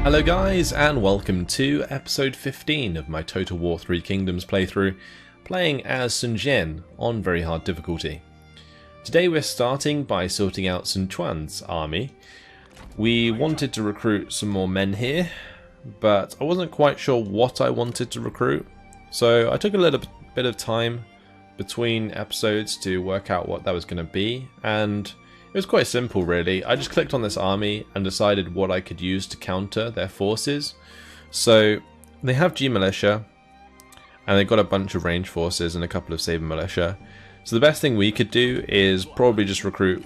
Hello guys, and welcome to episode 15 of my Total War 3 Kingdoms playthrough, playing as Sun Jian on very hard difficulty. Today we're starting by sorting out Sun Jian's army. We wanted to recruit some more men here, but I wasn't quite sure what I wanted to recruit, so I took a little bit of time between episodes to work out what that was going to be, and it was quite simple really. I just clicked on this army and decided what I could use to counter their forces. So they have G militia and they've got a bunch of range forces and a couple of saber militia. So the best thing we could do is probably just recruit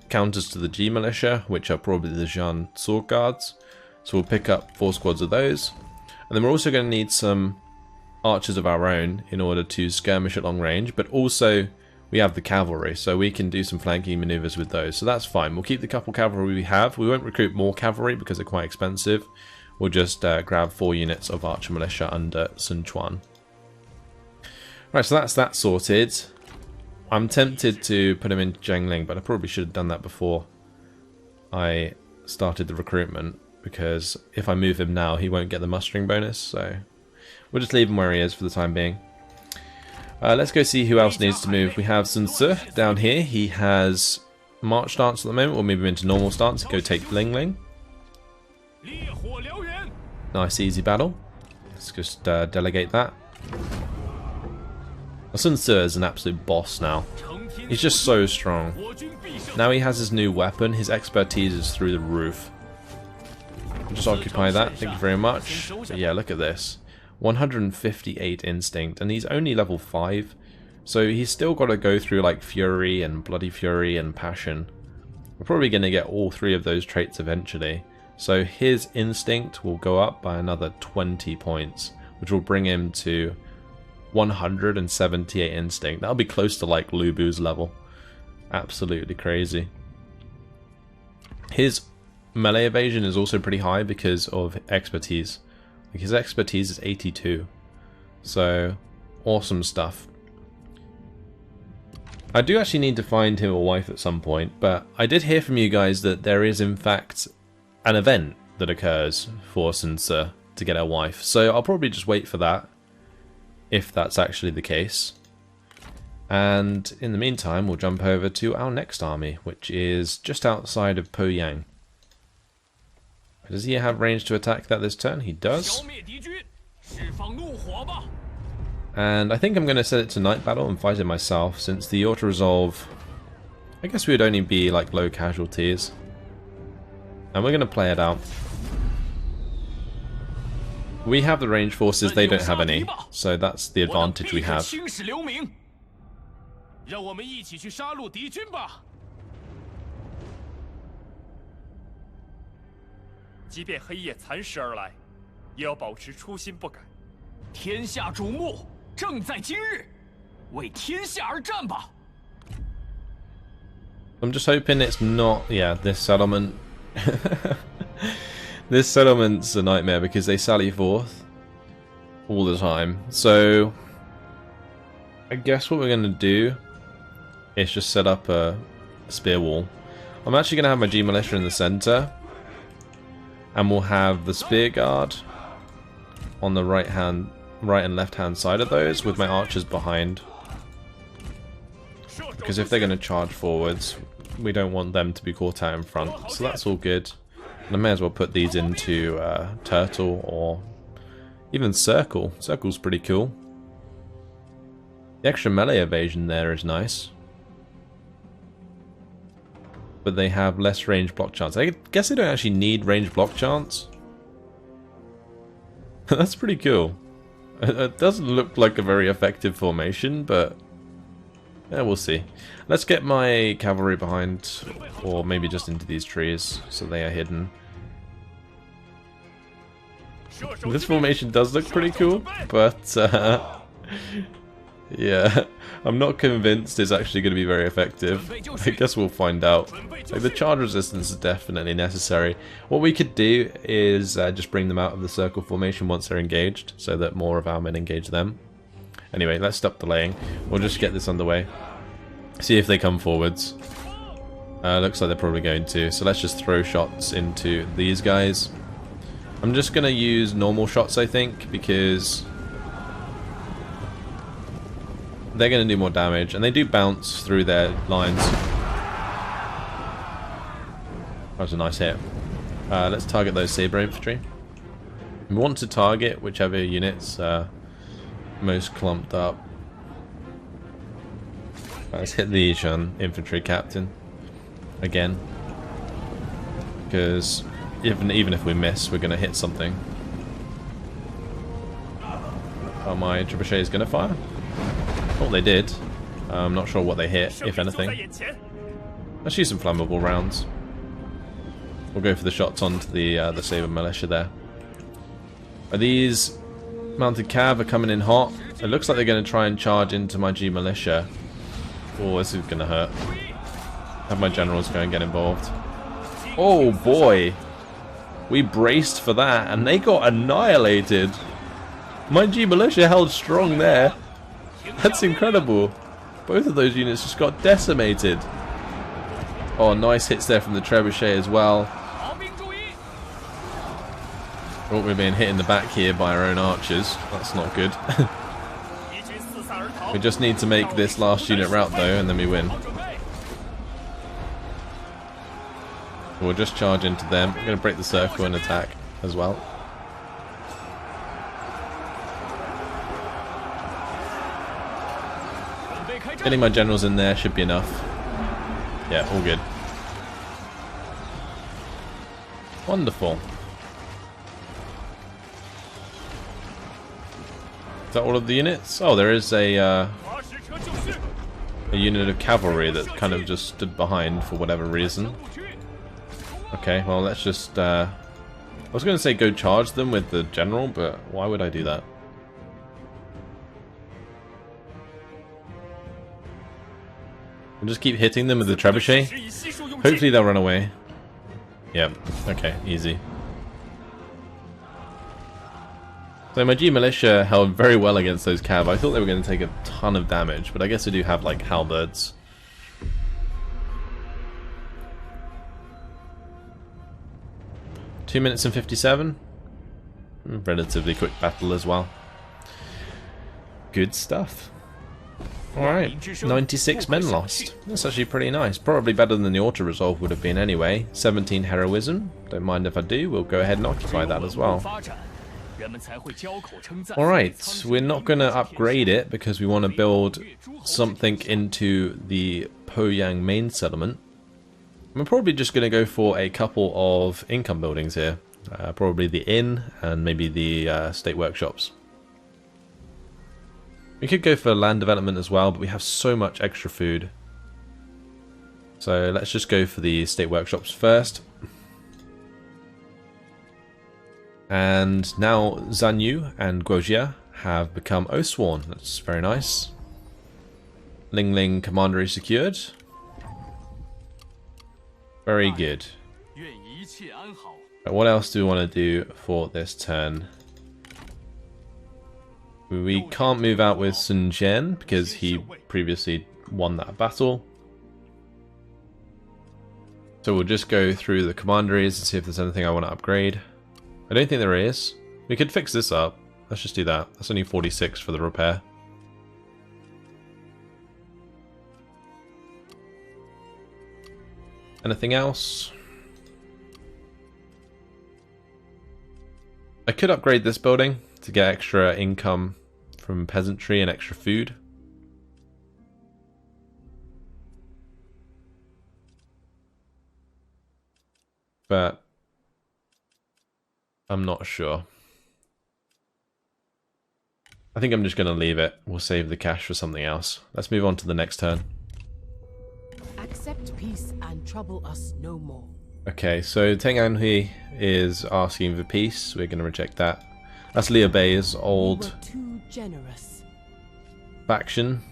counters to the G militia, which are probably the Jian sword guards. So we'll pick up 4 squads of those. And then we're also going to need some archers of our own in order to skirmish at long range, but also we have the cavalry, so we can do some flanking maneuvers with those, so that's fine. We'll keep the couple cavalry we have. We won't recruit more cavalry because they're quite expensive. We'll just grab 4 units of archer militia under Sun Jian. Right, so that's that sorted. I'm tempted to put him in Jiangling, but I probably should have done that before I started the recruitment, because if I move him now, he won't get the mustering bonus, so we'll just leave him where he is for the time being. Let's go see who else needs to move. We have Sun Jian down here. He has march stance at the moment. We'll move him into normal stance and go take Ling Ling. Nice easy battle. Let's just delegate that. Sun Jian is an absolute boss now. He's just so strong. Now he has his new weapon. His expertise is through the roof. I'll just occupy that. Thank you very much. But yeah, look at this. 158 instinct, and he's only level 5, so he's still got to go through like fury and bloody fury and passion. We're probably going to get all 3 of those traits eventually, so his instinct will go up by another 20 points, which will bring him to 178 instinct. That'll be close to like Lu Bu's level. Absolutely crazy. His melee evasion is also pretty high because of expertise. His expertise is 82, so awesome stuff. I do actually need to find him a wife at some point, but I did hear from you guys that there is in fact an event that occurs for Sun Jian to get a wife, so I'll probably just wait for that, if that's actually the case. And in the meantime, we'll jump over to our next army, which is just outside of Poyang. Does he have range to attack that this turn? He does. And I think I'm going to set it to night battle and fight it myself, since the auto-resolve, I guess we would only be like low casualties. And we're going to play it out. We have the range forces, they don't have any, so that's the advantage we have. 即便黑夜蚕食而来，也要保持初心不改。天下瞩目，正在今日，为天下而战吧！ I'm just hoping it's not, yeah, this settlement. This settlement's a nightmare because they sally forth all the time. So I guess what we're going to do is just set up a spear wall. I'm actually going to have my G militia in the center. And we'll have the spear guard on the right and left hand side of those, with my archers behind. Because if they're going to charge forwards, we don't want them to be caught out in front. So that's all good. And I may as well put these into turtle or even circle. Circle's pretty cool. The extra melee evasion there is nice. But they have less range block chance. I guess they don't actually need range block chance. That's pretty cool. It doesn't look like a very effective formation, but yeah, we'll see. Let's get my cavalry behind, or maybe just into these trees so they are hidden. This formation does look pretty cool, but yeah, I'm not convinced it's actually going to be very effective. I guess we'll find out. Like, the charge resistance is definitely necessary. What we could do is just bring them out of the circle formation once they're engaged, so that more of our men engage them. Anyway, let's stop delaying. We'll just get this underway. See if they come forwards. Looks like they're probably going to, so let's just throw shots into these guys. I'm just going to use normal shots, I think, because they're going to do more damage, and they do bounce through their lines. That was a nice hit. Let's target those saber infantry. We want to target whichever units most clumped up. Let's hit the Jian infantry captain again, because even if we miss, we're going to hit something. Oh, my trebuchet is going to fire. Oh, they did. I'm not sure what they hit, if anything. Let's use some flammable rounds. We'll go for the shots onto the saber militia there. Are these mounted cav are coming in hot? It looks like they're going to try and charge into my G militia. Oh, this is going to hurt. Have my generals go and get involved. Oh boy! We braced for that, and they got annihilated. My G militia held strong there. That's incredible. Both of those units just got decimated. Oh, nice hits there from the trebuchet as well. Oh, we're being hit in the back here by our own archers. That's not good. We just need to make this last unit rout though, and then we win. We'll just charge into them. We're going to break the circle and attack as well. Getting my generals in there should be enough. Yeah, all good. Wonderful. Is that all of the units? Oh, there is a unit of cavalry that kind of just stood behind for whatever reason. Okay, well let's just... I was going to say go charge them with the general, but why would I do that? We'll just keep hitting them with the trebuchet. Hopefully they'll run away. Yep, okay, easy. So my G militia held very well against those cav. I thought they were going to take a ton of damage, but I guess they do have like halberds. Two minutes and 57. Relatively quick battle as well. Good stuff. Alright, 96 men lost. That's actually pretty nice. Probably better than the auto-resolve would have been anyway. 17 heroism. Don't mind if I do. We'll go ahead and occupy that as well. Alright, we're not going to upgrade it because we want to build something into the Poyang main settlement. We're probably just going to go for a couple of income buildings here. Probably the inn and maybe the state workshops. We could go for land development as well, but we have so much extra food. So let's just go for the state workshops first. And now Zanyu and Guojia have become oath-sworn. That's very nice. Ling Ling Commandery secured. Very good. What else do we want to do for this turn? We can't move out with Sun Jian because he previously won that battle. So we'll just go through the commanderies and see if there's anything I want to upgrade. I don't think there is. We could fix this up. Let's just do that. That's only 46 for the repair. Anything else? I could upgrade this building to get extra income from peasantry and extra food. But I'm not sure. I think I'm just going to leave it. We'll save the cash for something else. Let's move on to the next turn. Accept peace and trouble us no more. Okay, so Teng Anhui is asking for peace. We're going to reject that. That's Liu Bei's old faction.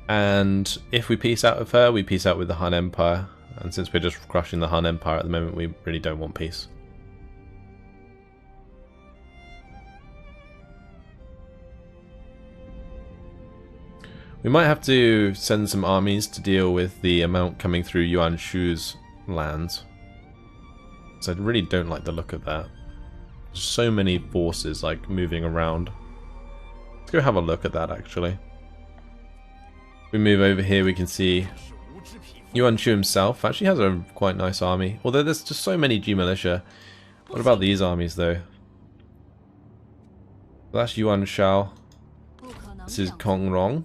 And if we peace out with her, we peace out with the Han Empire. And since we're just crushing the Han Empire at the moment, we really don't want peace. We might have to send some armies to deal with the amount coming throh Yuan Shu's lands. So I really don't like the look of that. There's so many forces like moving around. Let's go have a look at that actually. If we move over here we can see Yuan Shu himself actually has a quite nice army. Although there's just so many G militia. What about these armies though? That's Yuan Shao. This is Kong Rong.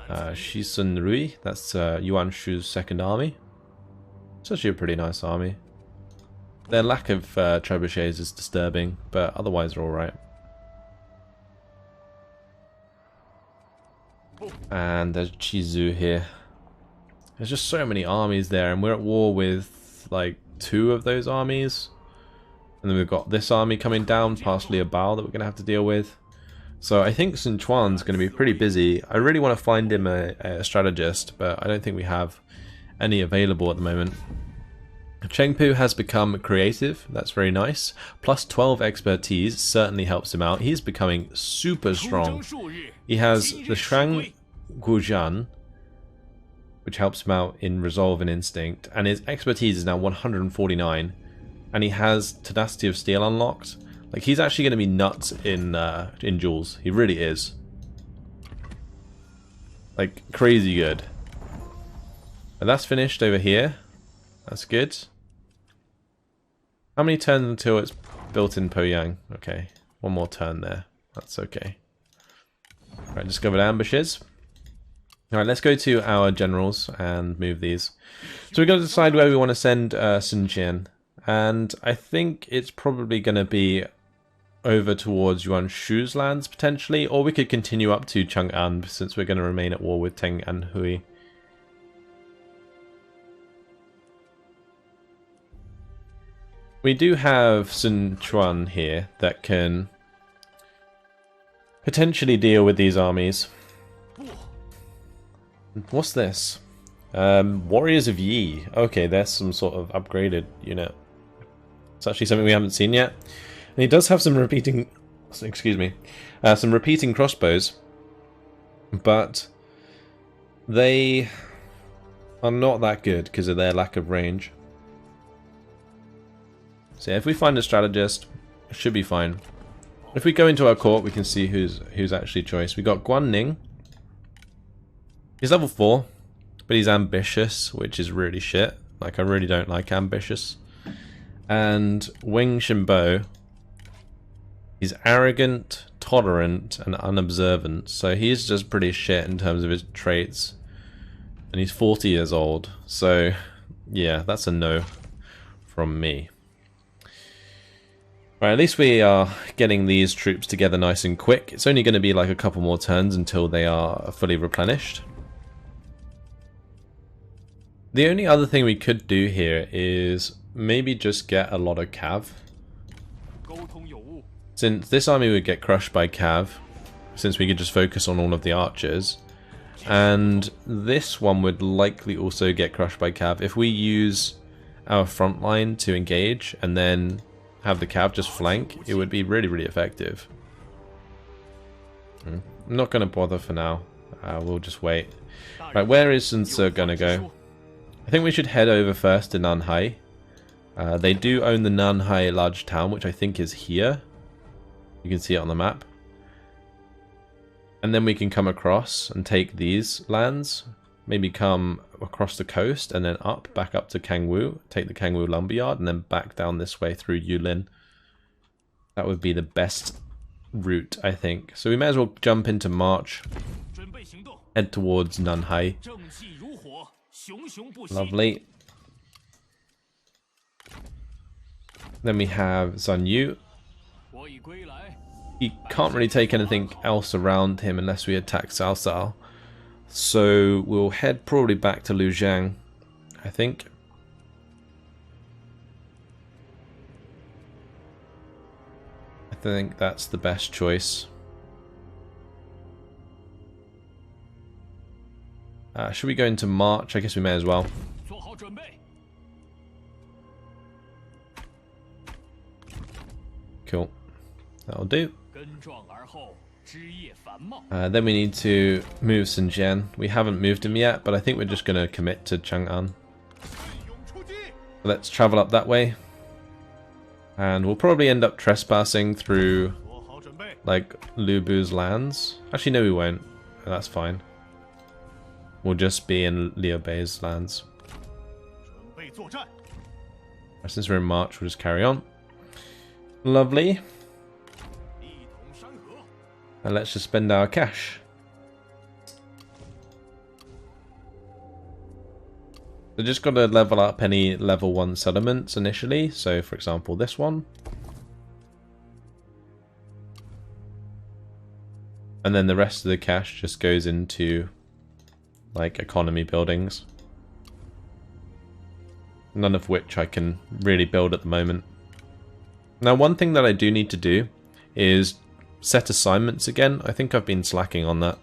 Shisun Rui. That's Yuan Shu's second army. It's actually a pretty nice army. Their lack of trebuchets is disturbing, but otherwise they're alright. And there's Chizu here. There's just so many armies there, and we're at war with like 2 of those armies. And then we've got this army coming down, partially a Bao that we're going to have to deal with. So I think Sun Jian's going to be pretty busy. I really want to find him a strategist, but I don't think we have any available at the moment. Chengpu has become creative, that's very nice. Plus 12 expertise certainly helps him out. He's becoming super strong. He has the Shang Gujian, which helps him out in resolve and instinct, and his expertise is now 149, and he has tenacity of steel unlocked. Like, he's actually going to be nuts in duels. He really is. Like, crazy good. And that's finished over here. That's good. How many turns until it's built in Poyang? Okay, one more turn there. That's okay. Right, discovered ambushes. Alright, let's go to our generals and move these. So we've got to decide where we want to send Sun Jian. And I think it's probably going to be over towards Yuan Shu's lands, potentially. Or we could continue up to Chang'an, since we're going to remain at war with Teng and Hui. We do have Sun Quan here that can potentially deal with these armies. What's this? Warriors of Yi. Okay, there's some sort of upgraded unit. It's actually something we haven't seen yet. And he does have some repeating... excuse me. Some repeating crossbows. But they are not that good because of their lack of range. So yeah, if we find a strategist, it should be fine. If we go into our court, we can see who's actually choice. We got Guan Ning. He's level 4, but he's ambitious, which is really shit. Like, I really don't like ambitious. And Weng Shimbo. He's arrogant, tolerant, and unobservant. So he's just pretty shit in terms of his traits. And he's 40 years old. So, yeah, that's a no from me. Right, at least we are getting these troops together nice and quick. It's only going to be like a couple more turns until they are fully replenished. The only other thing we could do here is maybe just get a lot of cav. Since this army would get crushed by cav, since we could just focus on all of the archers. And this one would likely also get crushed by cav. If we use our front line to engage and then have the cav just flank, it would be really, really effective. I'm not going to bother for now. We'll just wait. Right, where is Sun Ce going to go? I think we should head over first to Nanhai. They do own the Nanhai large town, which I think is here. You can see it on the map. And then we can come across and take these lands. Maybe come across the coast and then back up to Kangwu. Take the Kangwu lumberyard and then back down this way through Yulin. That would be the best route, I think. So we may as well jump into March. Head towards Nanhai. Lovely. Then we have Zan Yu. He can't really take anything else around him unless we attack Cao Cao. So we'll head probably back to Lujiang, I think. I think that's the best choice. Should we go into March? I guess we may as well. Cool. That'll do. Then we need to move Sun Jian. We haven't moved him yet, but I think we're just going to commit to Chang'an. Let's travel up that way. And we'll probably end up trespassing through, like, Lu Bu's lands. Actually, no, we won't. That's fine. We'll just be in Liu Bei's lands. Since we're in March, we'll just carry on. Lovely. And let's just spend our cash. So just got to level up any level 1 settlements initially. So for example this one. And then the rest of the cash just goes into like economy buildings. None of which I can really build at the moment. Now one thing that I do need to do is set assignments again. I think I've been slacking on that.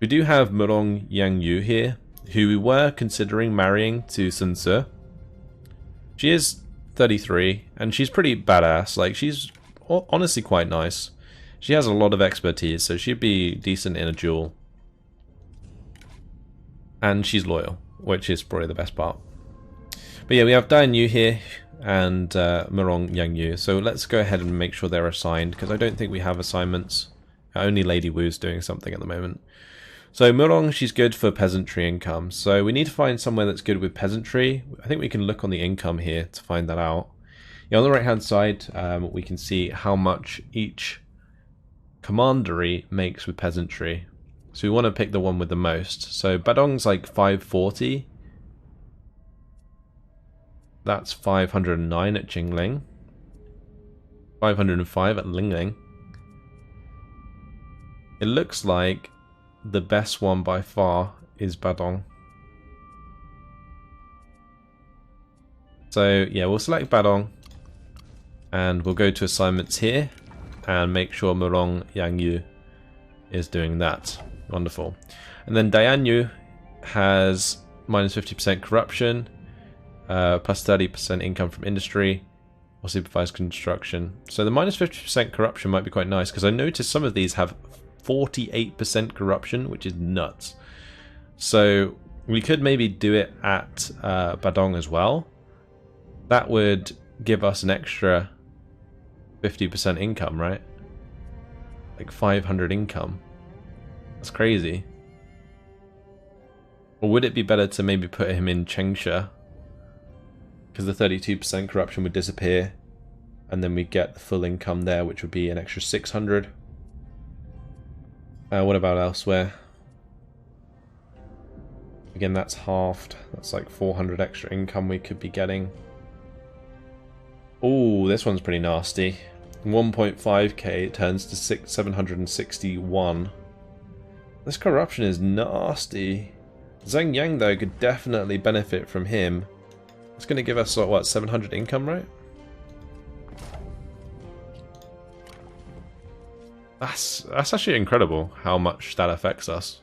We do have Murong Yangyu here, who we were considering marrying to Sun Jian. She is 33, and she's pretty badass. Like, she's honestly quite nice. She has a lot of expertise, so she'd be decent in a duel. And she's loyal, which is probably the best part. But yeah, we have Dian Yu here, and Murong Yangyu. So let's go ahead and make sure they're assigned, because I don't think we have assignments. Only Lady Wu's doing something at the moment. So Murong, she's good for peasantry income. So we need to find somewhere that's good with peasantry. I think we can look on the income here to find that out. Yeah, on the right hand side, we can see how much each Commandery makes with peasantry. So we want to pick the one with the most. So Badong's like 540. That's 509 at Jingling. 505 at Lingling. It looks like the best one by far is Badong. So yeah, we'll select Badong and we'll go to assignments here and make sure Murong Yangyu is doing that. Wonderful. And then Dian Yu has minus 50% corruption, plus 30% income from industry or supervised construction. So the minus 50% corruption might be quite nice, because I noticed some of these have 48% corruption, which is nuts. So we could maybe do it at Badong as well. That would give us an extra 50% income, right? Like 500 income. That's crazy. Or would it be better to maybe put him in Chengsha? Because the 32% corruption would disappear, and then we get the full income there, which would be an extra 600. What about elsewhere? Again, that's halved. That's like 400 extra income we could be getting. Oh, this one's pretty nasty. 1.5k turns to 761. This corruption is nasty. Zheng Yang, though, could definitely benefit from him. It's going to give us, what, 700 income, right? That's actually incredible how much that affects us.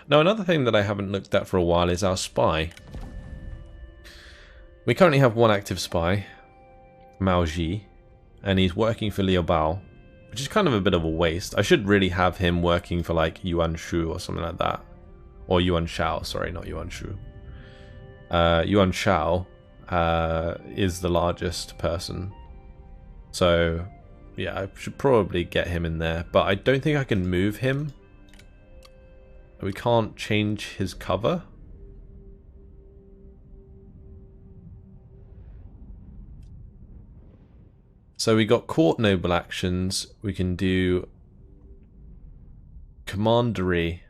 Now, another thing that I haven't looked at for a while is our spy. We currently have one active spy, Mao Ji, and he's working for Liu Bao, which is kind of a bit of a waste. I should really have him working for like Yuan Shu or something like that. Or Yuan Shao, sorry, not Yuan Shu. Yuan Shao is the largest person. So yeah, I should probably get him in there, but I don't think I can move him. We can't change his cover. So we got court noble actions. We can do commandery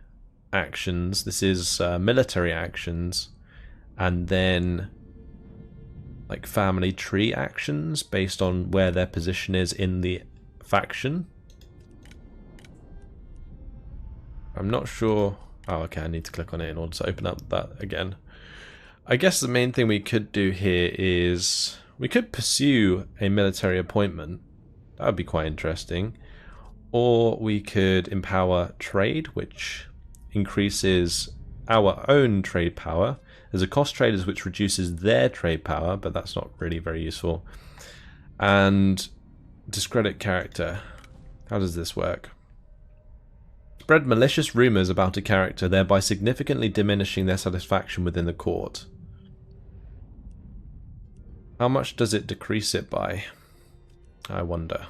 actions. This is military actions, and then like family tree actions based on where their position is in the faction. I'm not sure. Oh, okay, I need to click on it in order to open up that again. I guess the main thing we could do here is we could pursue a military appointment. That would be quite interesting. Or we could empower trade, which increases our own trade power. There's a cost traders which reduces their trade power, but that's not really very useful. And discredit character. How does this work? Spread malicious rumors about a character, thereby significantly diminishing their satisfaction within the court. How much does it decrease it by? I wonder.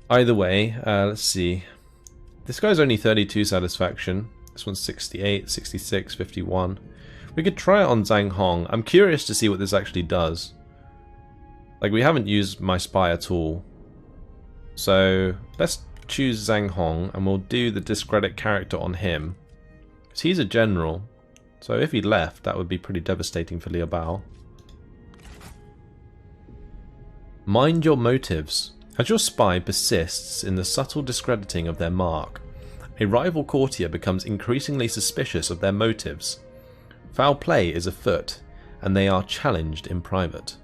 Either way, let's see. This guy's only 32 satisfaction. This one's 68, 66, 51. We could try it on Zhang Hong. I'm curious to see what this actually does. Like, we haven't used my spy at all. So, let's choose Zhang Hong and we'll do the discredit character on him. Because he's a general. So if he left, that would be pretty devastating for Liu Bao. Mind your motives. As your spy persists in the subtle discrediting of their mark, a rival courtier becomes increasingly suspicious of their motives. Foul play is afoot, and they are challenged in private.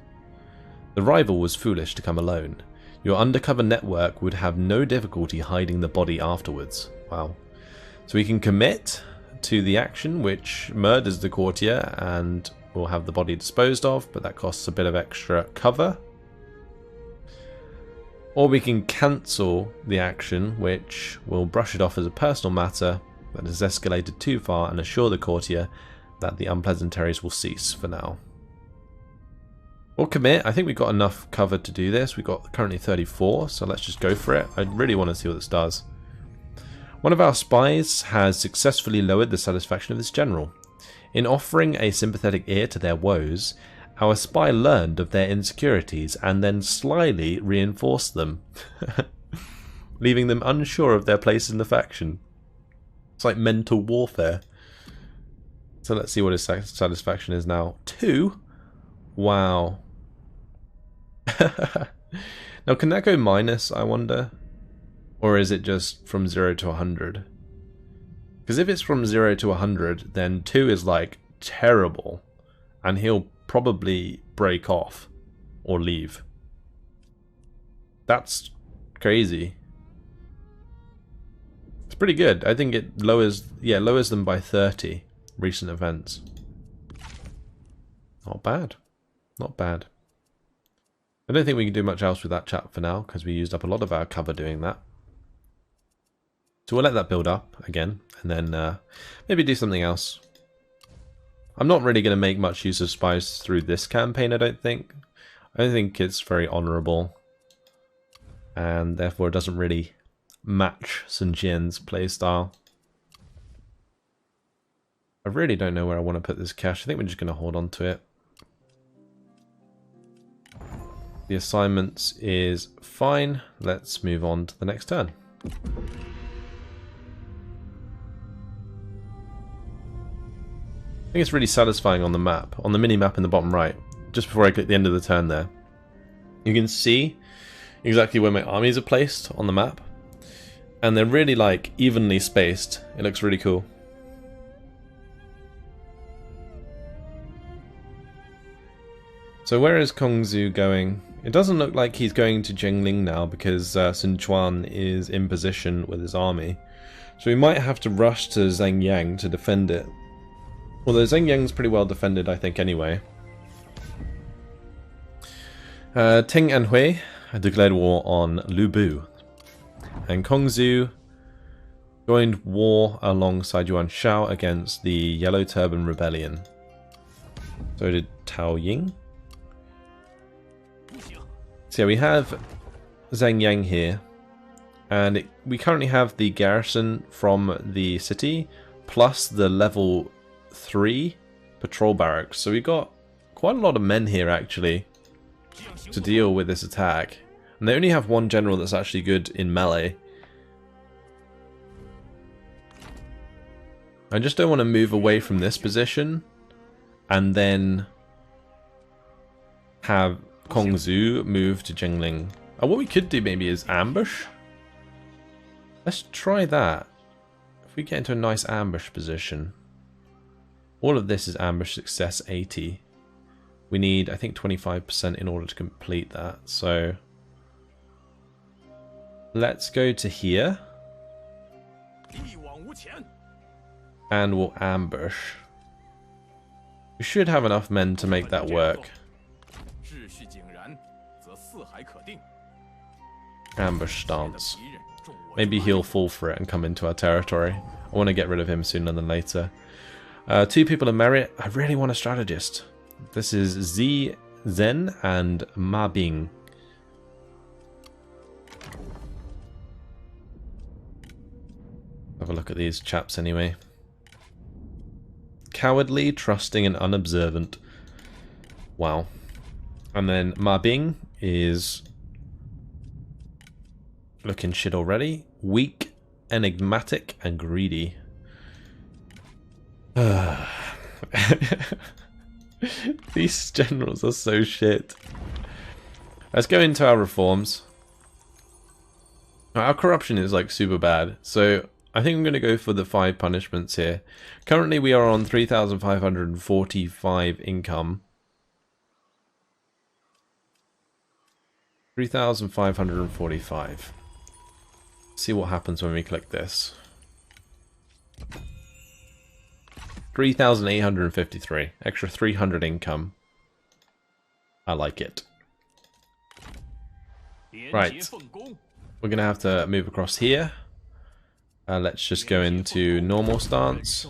The rival was foolish to come alone. Your undercover network would have no difficulty hiding the body afterwards. Wow. So we can commit to the action which murders the courtier and we'll have the body disposed of, but that costs a bit of extra cover. Or we can cancel the action, which will brush it off as a personal matter that has escalated too far and assure the courtier that the unpleasantries will cease for now. We'll commit. I think we've got enough cover to do this. We've got currently 34, so let's just go for it. I really want to see what this does. One of our spies has successfully lowered the satisfaction of this general. In offering a sympathetic ear to their woes, our spy learned of their insecurities and then slyly reinforced them, leaving them unsure of their place in the faction. It's like mental warfare. So let's see what his satisfaction is now. 2? Wow. Now can that go minus, I wonder? Or is it just from 0 to 100? Because if it's from 0 to 100, then 2 is like terrible. And he'll probably break off or leave. That's crazy. It's pretty good. I think it lowers them by 30 recent events. Not bad. Not bad. I don't think we can do much else with that chap for now because we used up a lot of our cover doing that. So we'll let that build up again and then maybe do something else. I'm not really going to make much use of spies through this campaign, I don't think. I don't think it's very honourable. And therefore it doesn't really match Sun Jian's playstyle. I really don't know where I want to put this cash. I think we're just going to hold on to it. The assignments is fine. Let's move on to the next turn. I think it's really satisfying on the map, on the mini-map in the bottom right, just before I click the end of the turn there. You can see exactly where my armies are placed on the map, and they're really like evenly spaced. It looks really cool. So where is Kongzu going? It doesn't look like he's going to Jingling now because Sun Jian is in position with his army. So we might have to rush to Zhengyang to defend it. Although Zhengyang's pretty well defended, I think, anyway. Ting and Hui declared war on Lubu. And Kongzu joined war alongside Yuan Shao against the Yellow Turban Rebellion. So did Tao Ying. So yeah, we have Zhengyang here. And we currently have the garrison from the city, plus the level 3 patrol barracks. So we've got quite a lot of men here, actually, to deal with this attack. And they only have one general that's actually good in melee. I just don't want to move away from this position and then have Kongzu move to Jingling. What we could do maybe is ambush. Let's try that. If we get into a nice ambush position. All of this is ambush success 80. We need, I think, 25% in order to complete that. So let's go to here. And we'll ambush. We should have enough men to make that work. Ambush stance. Maybe he'll fall for it and come into our territory. I want to get rid of him sooner than later. 2 people in merit. I really want a strategist. This is Zi Zhen and Ma Bing. Have a look at these chaps anyway. Cowardly, trusting, and unobservant. Wow. And then Ma Bing is looking shit already. Weak, enigmatic, and greedy. These generals are so shit. Let's go into our reforms. Our corruption is like super bad, so I think I'm going to go for the 5 punishments here. Currently we are on 3,545 income. 3,545. See what happens when we click this. 3,853. Extra 300 income. I like it. Right. We're going to have to move across here. Let's just go into normal stance.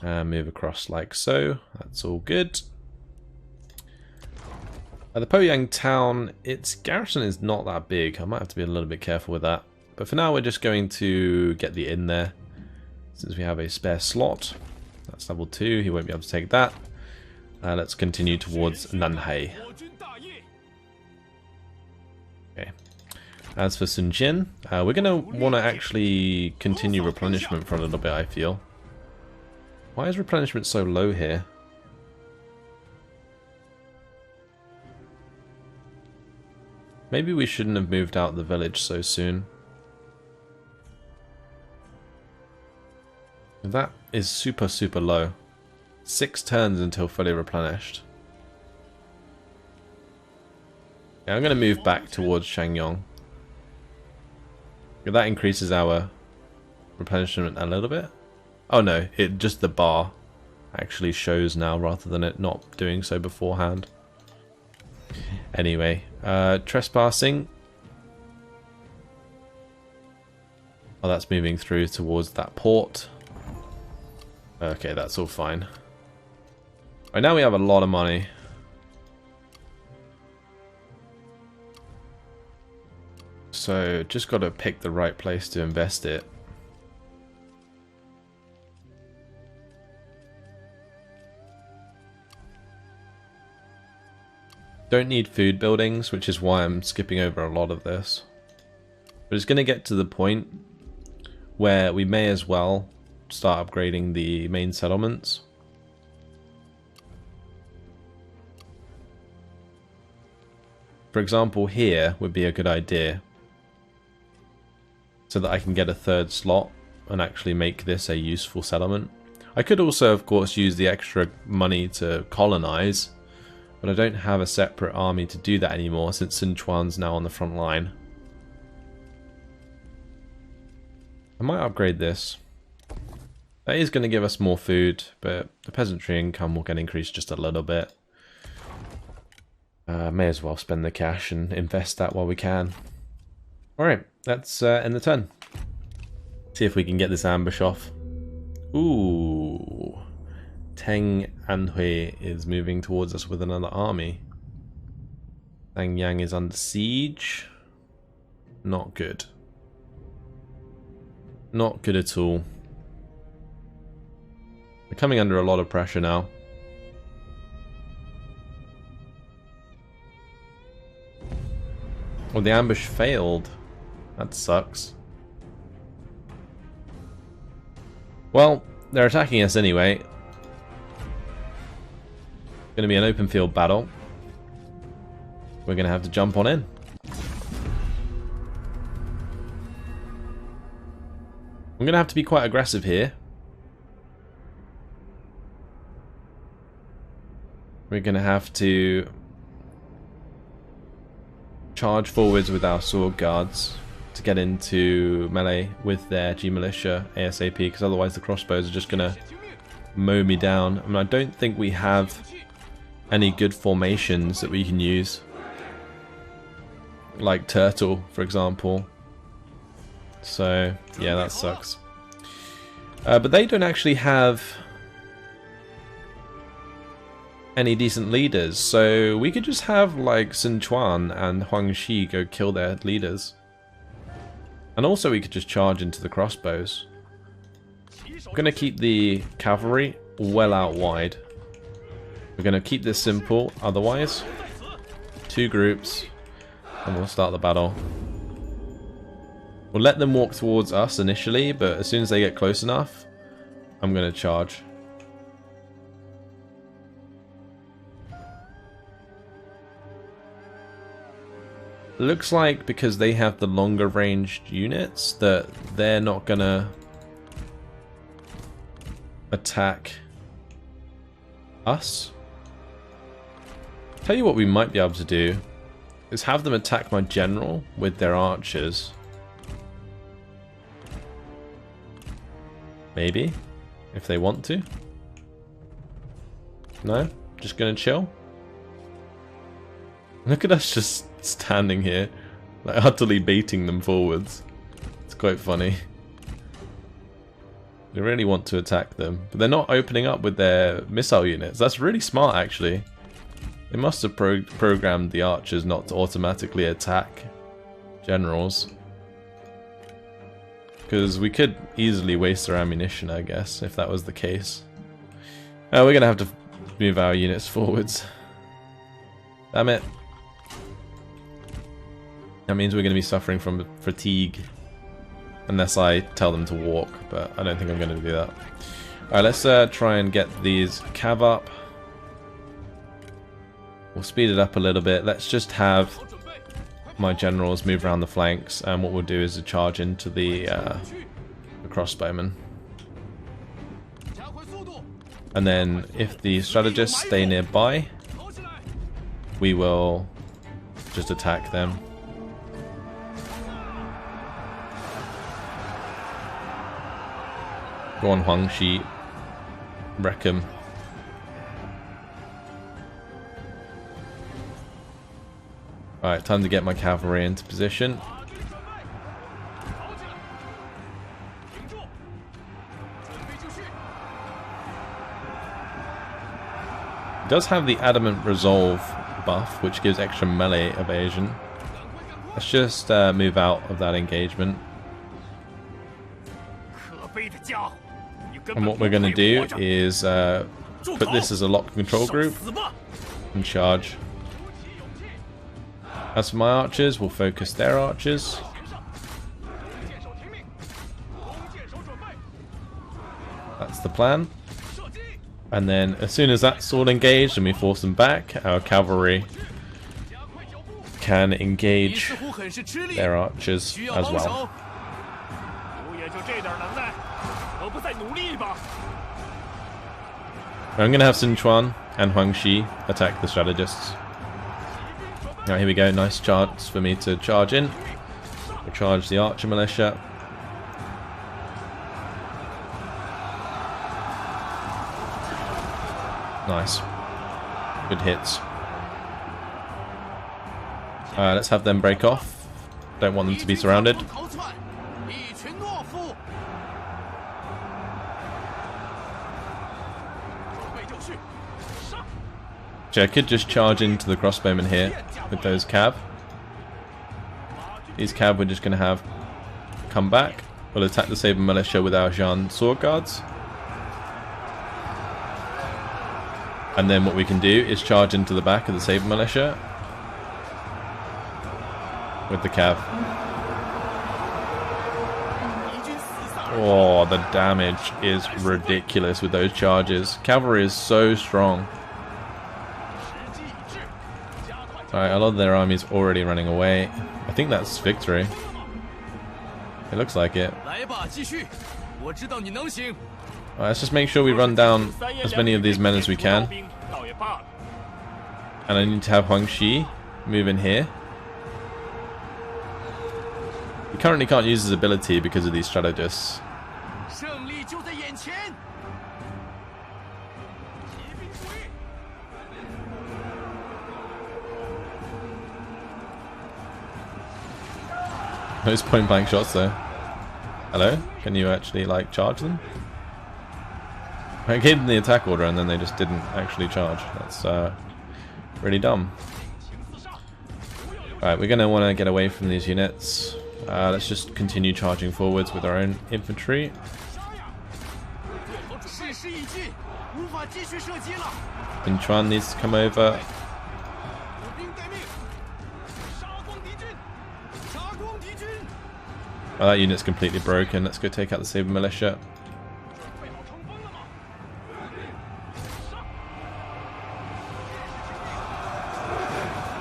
Move across like so. That's all good. The Poyang town, its garrison is not that big. I might have to be a little bit careful with that. But for now, we're just going to get the inn there. Since we have a spare slot. That's level 2. He won't be able to take that. Let's continue towards Nanhai. Okay. As for Sun Jian, we're going to want to actually continue replenishment for a little bit, I feel. Why is replenishment so low here? Maybe we shouldn't have moved out the village so soon. That is super, super low. 6 turns until fully replenished. Yeah, I'm going to move back towards Shangyong. That increases our replenishment a little bit. Oh no, it just the bar actually shows now rather than it not doing so beforehand. Anyway, trespassing. Oh, that's moving through towards that port. Okay, that's all fine. Right, now we have a lot of money. So, just got to pick the right place to invest it. Don't need food buildings, which is why I'm skipping over a lot of this. But it's going to get to the point where we may as well start upgrading the main settlements. For example, here would be a good idea. So that I can get a 3rd slot and actually make this a useful settlement. I could also, of course, use the extra money to colonize. But I don't have a separate army to do that anymore since Sichuan's now on the front line. I might upgrade this. That is going to give us more food, but the peasantry income will get increased just a little bit. May as well spend the cash and invest that while we can. Alright, let's end the turn. See if we can get this ambush off. Ooh. Teng Anhui is moving towards us with another army. Dangyang is under siege. Not good. Not good at all. We're coming under a lot of pressure now. Well, the ambush failed. That sucks. Well, they're attacking us anyway. Going to be an open field battle. We're going to have to jump on in. I'm going to have to be quite aggressive here. We're going to have to charge forwards with our sword guards to get into melee with their G militia ASAP, because otherwise the crossbows are just going to mow me down. I mean, I don't think we have any good formations that we can use, like turtle, for example. So yeah, that sucks. But they don't actually have any decent leaders, so we could just have like Sun Jian and Huang Shi go kill their leaders. And also we could just charge into the crossbows. I'm going to keep the cavalry well out wide. We're going to keep this simple, otherwise 2 groups and we'll start the battle. We'll let them walk towards us initially, but as soon as they get close enough, I'm going to charge. Looks like because they have the longer ranged units that they're not going to attack us. Tell you what we might be able to do is have them attack my general with their archers. Maybe, if they want to. No? Just gonna chill? Look at us just standing here, like utterly baiting them forwards. It's quite funny. We really want to attack them, but they're not opening up with their missile units. That's really smart, actually. They must have programmed the archers not to automatically attack generals. Because we could easily waste our ammunition, I guess, if that was the case. We're going to have to move our units forwards. Damn it. That means we're going to be suffering from fatigue. Unless I tell them to walk, but I don't think I'm going to do that. Alright, let's try and get these cav up. We'll speed it up a little bit. Let's just have my generals move around the flanks, and what we'll do is a charge into the crossbowmen. And then if the strategists stay nearby, we will just attack them. Go on, Huang Shi. Wreck him. Alright, time to get my cavalry into position. It does have the adamant resolve buff, which gives extra melee evasion. Let's just move out of that engagement. And what we're going to do is put this as a lock control group and charge. As for my archers, we'll focus their archers. That's the plan. And then as soon as that's all engaged and we force them back, our cavalry can engage their archers as well. I'm going to have Sun Jian and Huang Shi attack the strategists. Alright, here we go. Nice chance for me to charge in. We'll charge the archer militia. Nice. Good hits. Let's have them break off. Don't want them to be surrounded. I could just charge into the crossbowmen here with those cav. These cav we're just going to have come back. We'll attack the Saber militia with our Jian sword guards. And then what we can do is charge into the back of the Saber militia with the cav. Oh, the damage is ridiculous with those charges. Cavalry is so strong. Alright, a lot of their army's already running away. I think that's victory. It looks like it. Alright, let's just make sure we run down as many of these men as we can. And I need to have Huang Shi move in here. He currently can't use his ability because of these strategists. Those point blank shots though. Hello? Can you actually like charge them? I gave them the attack order and then they just didn't actually charge. That's really dumb. Alright, we're going to want to get away from these units. Let's just continue charging forwards with our own infantry. Inchuan needs to come over. Oh, that unit's completely broken. Let's go take out the Saber Militia.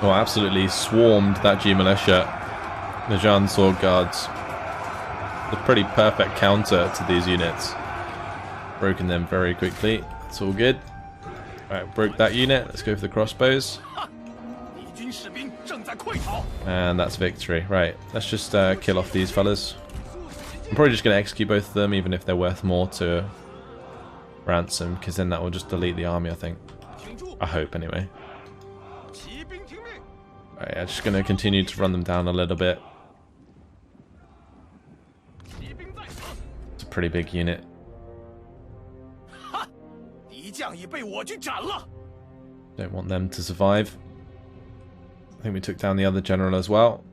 Oh, absolutely swarmed that G Militia. The Jian Sword Guards. A pretty perfect counter to these units. Broken them very quickly. It's all good. Alright, broke that unit. Let's go for the crossbows. And that's victory. Right, let's just kill off these fellas. I'm probably just going to execute both of them, even if they're worth more to ransom, because then that will just delete the army, I think. I hope, anyway. Right, I'm just going to continue to run them down a little bit. It's a pretty big unit. Don't want them to survive. I think we took down the other general as well.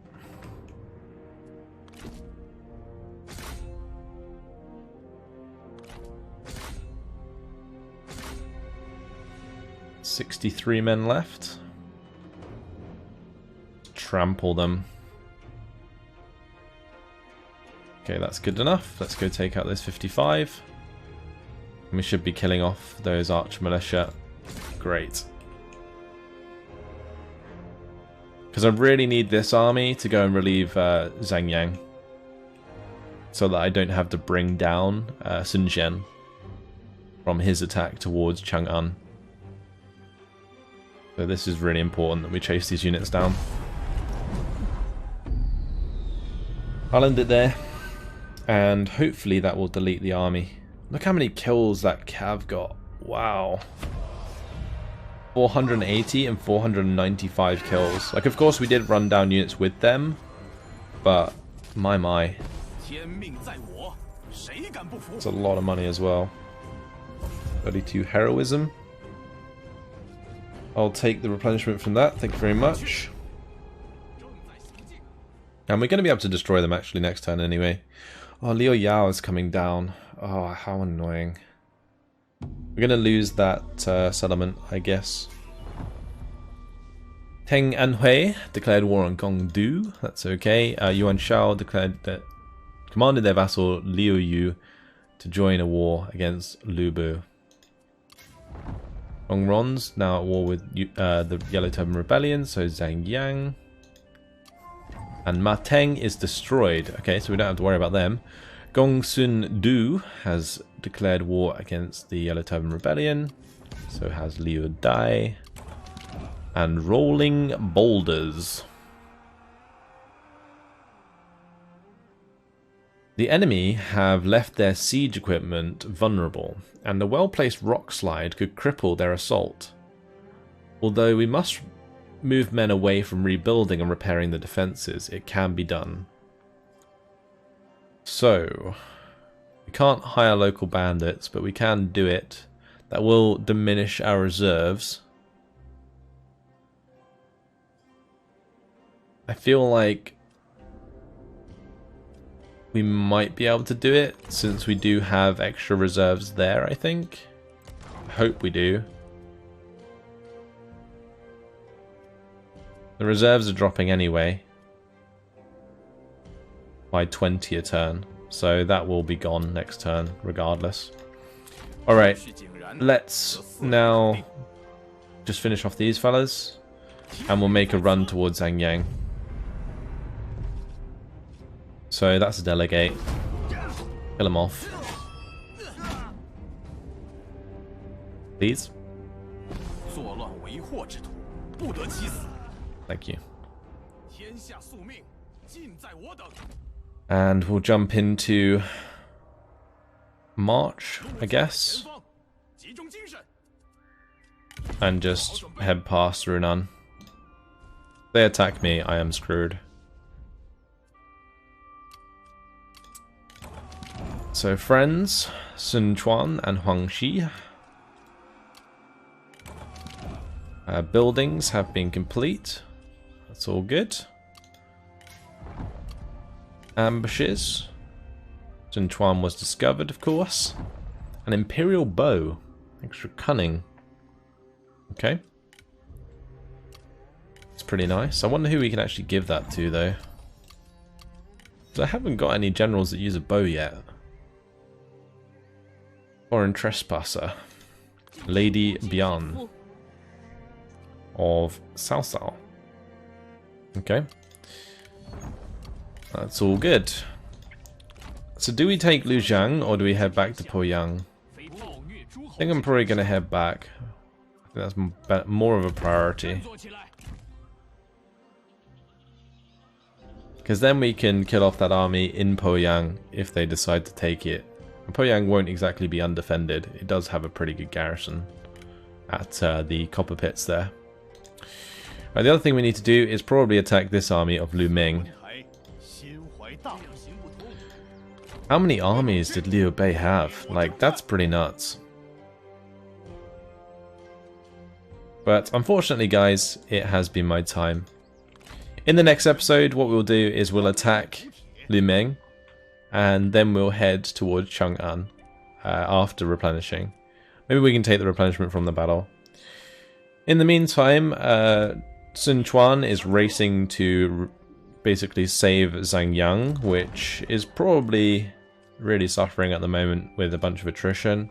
"63 men left. Trample them. Okay, that's good enough. Let's go take out those 55. And we should be killing off those arch militia. Great. Because I really need this army to go and relieve Zhang Yang. So that I don't have to bring down Sun Jian from his attack towards Chang'an. So this is really important that we chase these units down. I'll end it there. And hopefully that will delete the army. Look how many kills that Cav got. Wow. 480 and 495 kills. Like, of course we did run down units with them, but my. It's a lot of money as well. 32 heroism. I'll take the replenishment from that, thank you very much. And we're going to be able to destroy them actually next turn anyway. Oh, Liu Yao is coming down. Oh, how annoying. We're going to lose that settlement, I guess. Teng Anhui declared war on Gongdu. That's okay. Yuan Shao commanded their vassal Liu Yu to join a war against Lu Bu. Gongron's now at war with the Yellow Turban Rebellion, so Zhang Yang. And Ma Teng is destroyed. Okay, so we don't have to worry about them. Gong Sun Du has declared war against the Yellow Turban Rebellion. So has Liu Dai. And Rolling Boulders. The enemy have left their siege equipment vulnerable, and the well-placed rock slide could cripple their assault. Although we must move men away from rebuilding and repairing the defences, it can be done. So, we can't hire local bandits, but we can do it. That will diminish our reserves. I feel like we might be able to do it, since we do have extra reserves there, I think. I hope we do. The reserves are dropping anyway. By 20 a turn. So that will be gone next turn, regardless. Alright, let's now just finish off these fellas. And we'll make a run towards Zhang Yang. So that's a delegate. Kill him off. Please. Thank you. And we'll jump into March, I guess. And just head past Runan. If they attack me, I am screwed. So friends, Sun Jian and Huangxi. Buildings have been complete. That's all good. Ambushes. Sun Jian was discovered, of course. An Imperial bow. Extra cunning. Okay. It's pretty nice. I wonder who we can actually give that to, though. I haven't got any generals that use a bow yet. Foreign trespasser. Lady Bian of Cao Cao. Okay. That's all good. So do we take Lujiang or do we head back to Poyang? I think I'm probably going to head back. I think that's more of a priority. Because then we can kill off that army in Poyang if they decide to take it. And Poyang won't exactly be undefended. It does have a pretty good garrison at the copper pits there. Right, the other thing we need to do is probably attack this army of Lu Ming. How many armies did Liu Bei have? Like, that's pretty nuts. But unfortunately, guys, it has been my time. In the next episode, what we'll do is we'll attack Lu Ming, and then we'll head towards Chang'an after replenishing. Maybe we can take the replenishment from the battle. In the meantime, Sun Jian is racing to basically save Zhangyang, which is probably really suffering at the moment with a bunch of attrition.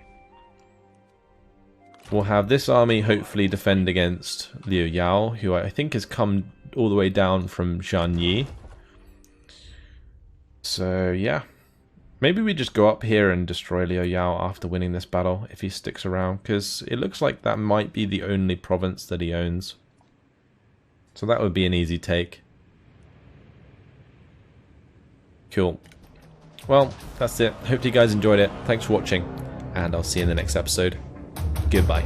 We'll have this army hopefully defend against Liu Yao, who I think has come all the way down from Jianyi. So yeah, maybe we just go up here and destroy Liu Yao after winning this battle if he sticks around, because it looks like that might be the only province that he owns. So that would be an easy take. Cool. Well, that's it. Hope you guys enjoyed it. Thanks for watching, and I'll see you in the next episode. Goodbye.